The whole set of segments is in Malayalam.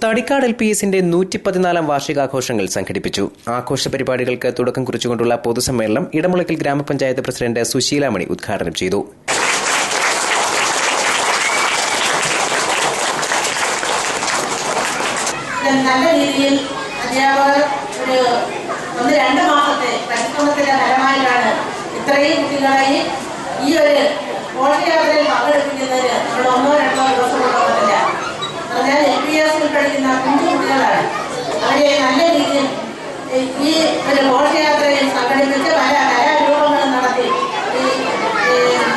തടിക്കാട് LPSന്റെ 114 വാർഷികാഘോഷങ്ങൾ സംഘടിപ്പിച്ചു. ആഘോഷ പരിപാടികൾക്ക് തുടക്കം കുറിച്ചുകൊണ്ടുള്ള പൊതുസമ്മേളനം ഇടമുളയ്ക്കൽ ഗ്രാമപഞ്ചായത്ത് പ്രസിഡന്റ് സുശീലാമണി ഉദ്ഘാടനം ചെയ്തു. നല്ല രീതിയിൽ അധ്യാപകർ ഒരു 1-2 മാസത്തെ പരിശ്രമത്തിന്റെ ഫലമായിട്ടാണ് ഇത്രയും കുട്ടികളെ ഈ ഒരു ഘോഷയാത്രയിൽ പങ്കെടുപ്പിക്കുന്നതിന് നമ്മൾ 1-2 ദിവസം കൊണ്ടുപോകുന്നില്ല. പറഞ്ഞാൽ LPSൽ പഠിക്കുന്ന കുഞ്ഞുകുട്ടികളാണ്. അവരെ നല്ല രീതിയിൽ ഈ ഒരു ഘോഷയാത്രയിൽ സംഘടിപ്പിച്ച് പല കലാരൂപങ്ങളും നടത്തി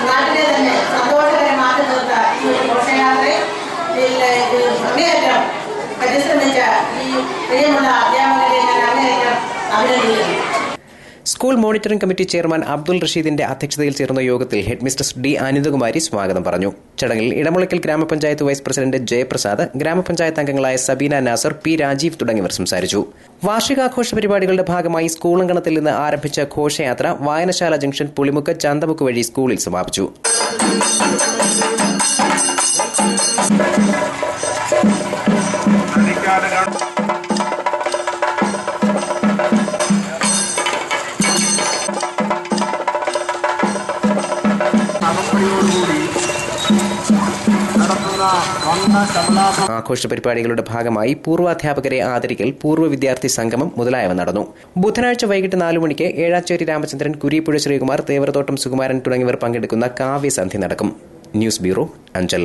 നാട്ടിലെ തന്നെ സന്തോഷകരമാക്കി തീർത്ത ഈ ഒരു ഘോഷയാത്രയിൽ അങ്ങേയറ്റം പരിശ്രമിച്ച ഈ പ്രിയമുള്ള അധ്യാപകരെ ഞാൻ അങ്ങേയറ്റം അഭിനന്ദിക്കുന്നു. School monitoring committee chairman Abdul റഷീദിന്റെ അധ്യക്ഷതയിൽ ചേർന്ന യോഗത്തിൽ ഹെഡ്മിസ്ട്രസ് D. അനിതകുമാരി സ്വാഗതം പറഞ്ഞു. ചടങ്ങിൽ ഇടമുളയ്ക്കൽ ഗ്രാമപഞ്ചായത്ത് വൈസ് പ്രസിഡന്റ് ജയപ്രസാദ്, ഗ്രാമപഞ്ചായത്ത് അംഗങ്ങളായ സബീന നാസർ, P. രാജീവ് തുടങ്ങിയവർ സംസാരിച്ചു. വാർഷികാഘോഷ പരിപാടികളുടെ ഭാഗമായി സ്കൂൾ അങ്കണത്തിൽ നിന്ന് ആരംഭിച്ച ഘോഷയാത്ര വായനശാല ജംഗ്ഷൻ, പുളിമുക്ക്, ചന്തമുക്ക് വഴി സ്കൂളിൽ സമാപിച്ചു. ആഘോഷ പരിപാടികളുടെ ഭാഗമായി പൂർവാധ്യാപകരെ ആദരിക്കൽ, പൂർവ്വ വിദ്യാർത്ഥി സംഗമം മുതലായവ നടന്നു. ബുധനാഴ്ച വൈകിട്ട് 4 മണിക്ക് ഏഴാച്ചേരി രാമചന്ദ്രൻ, കുരീപ്പുഴ ശ്രീകുമാർ, തേവരത്തോട്ടം സുകുമാരൻ തുടങ്ങിയവർ പങ്കെടുക്കുന്ന കാവ്യസന്ധ്യ നടക്കും. News bureau, Anchal.